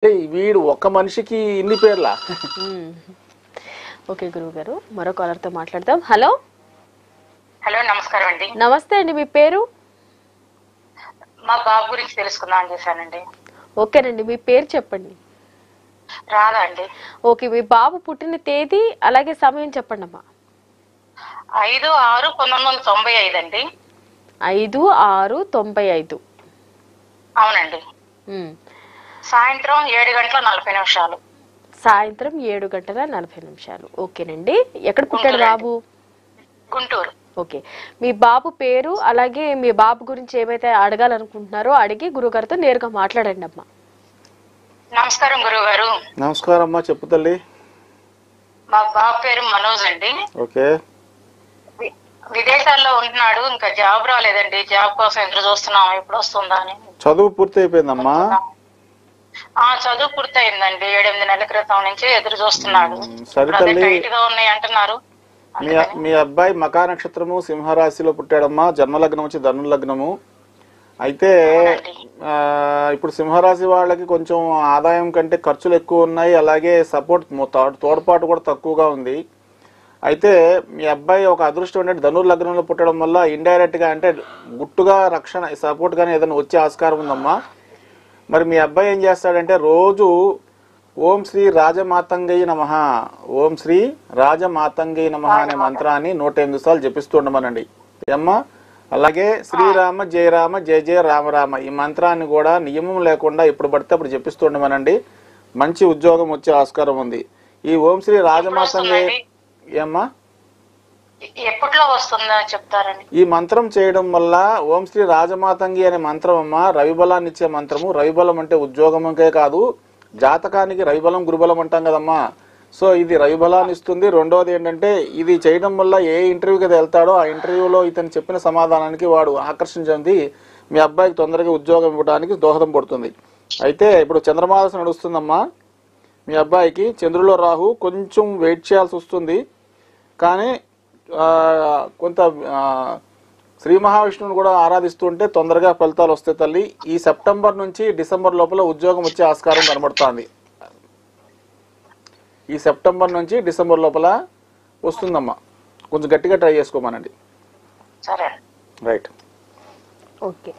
వీడు ఒక్క మనిషికి ఇన్ని పేర్లా? ఓకే గురువు గారు, మరో కాలర్ తో మాట్లాడదాం. హలో హలో, నమస్కారం అండి. నమస్తే అండి, మీ పేరు? మా బాబు గురించి తెలుసుకుందాం చేశానండి. ఓకేనండి, మీ పేరు చెప్పండి. రాదా అండి. ఓకే, మీ బాబు పుట్టిన తేదీ అలాగే సమయం చెప్పండి అమ్మా. 5/6/1995 అండి. 5/6/95. అవునండి. సాయంత్రం 7:40 సాయంత్రం 7:40. ఓకేనండి, ఎక్కడ పుట్టాడు బాబు? గుంటూరు. ఓకే, మీ బాబు పేరు అలాగే మీ బాబు గురించి ఏమైతే అడగాలనుకుంటున్నారో అడిగి గురుగారితో నేరుగా మాట్లాడండి అమ్మా. నమస్కారం గురువు గారు. నమస్కారం అమ్మా, చెప్పు తల్లి. మా బాబు పేరు మనోజ్ అండి. ఓకే. విదేశాల్లో ఉంటున్నాడు, ఇంకా జాబ్ రాలేదండి. జాబ్ కోసం ఎదురు చూస్తున్నాం, ఎప్పుడు వస్తుందా అని. చదువు పూర్తి అయిపోయిందమ్మా? చదువు పూర్తయిందండి. 7-8 నెలల క్రితం నుంచి ఎదురు చూస్తున్నాడు. సరే తల్లి, టైట్ గా ఉన్నాయి అంటున్నారు. మీ అబ్బాయి మకా నక్షత్రము సింహరాశిలో పుట్టాడమ్మా. జన్మలగ్నం వచ్చి ధనుర్లగ్నము. అయితే ఇప్పుడు సింహరాశి వాళ్ళకి కొంచెం ఆదాయం కంటే ఖర్చులు ఎక్కువ ఉన్నాయి, అలాగే సపోర్ట్ తోడ్పాటు కూడా తక్కువగా ఉంది. అయితే మీ అబ్బాయి ఒక అదృష్టం అంటే ధనుర్లగ్నంలో పుట్టడం వల్ల ఇండైరెక్ట్ గా అంటే గుట్టుగా రక్షణ సపోర్ట్ గానీ ఏదైనా వచ్చే ఆస్కారం ఉందమ్మా. మరి మీ అబ్బాయి ఏం చేస్తాడంటే రోజు ఓం శ్రీ రాజమాతంగయ్య నమః, ఓం శ్రీ రాజమాతంగయ్య నమః అనే మంత్రాన్ని 108 సార్లు జపిస్తూ ఉండమనండి అమ్మా. అలాగే శ్రీరామ జయ రామ జయ జయ రామ రామ ఈ మంత్రాన్ని కూడా నియమం లేకుండా ఎప్పుడు పడితే అప్పుడు జపిస్తూ ఉండమనండి. మంచి ఉద్యోగం వచ్చే ఆస్కారం ఉంది. ఈ ఓం శ్రీ రాజమాతంగయ్య ఏమ్మా ఎప్పట్లో వస్తుందా చెప్తారండి? ఈ మంత్రం చేయడం వల్ల ఓం శ్రీ రాజమాతంగి అనే మంత్రం అమ్మా రవిబలాన్ని ఇచ్చే మంత్రము. రవిబలం అంటే ఉద్యోగంకే కాదు, జాతకానికి రవిబలం గురుబలం అంటాం కదమ్మా. సో ఇది రవిబలాన్ని ఇస్తుంది. రెండోది ఏంటంటే ఇది చేయడం వల్ల ఏ ఇంటర్వ్యూకి అయితే వెళ్తాడో ఆ ఇంటర్వ్యూలో ఇతను చెప్పిన సమాధానానికి వాడు ఆకర్షించింది మీ అబ్బాయికి తొందరగా ఉద్యోగం ఇవ్వడానికి దోహదం పడుతుంది. అయితే ఇప్పుడు చంద్రమాదశ నడుస్తుందమ్మా. మీ అబ్బాయికి చంద్రులో రాహు, కొంచెం వెయిట్ చేయాల్సి వస్తుంది. కానీ కొంత శ్రీ మహావిష్ణువుని కూడా ఆరాధిస్తుంటే తొందరగా ఫలితాలు వస్తాయి తల్లి. ఈ సెప్టెంబర్ నుంచి డిసెంబర్ లోపల ఉద్యోగం వచ్చే ఆస్కారం కనబడుతోంది. ఈ సెప్టెంబర్ నుంచి డిసెంబర్ లోపల వస్తుందమ్మా. కొంచెం గట్టిగా ట్రై చేసుకోమనండి. సరే, రైట్. ఓకే.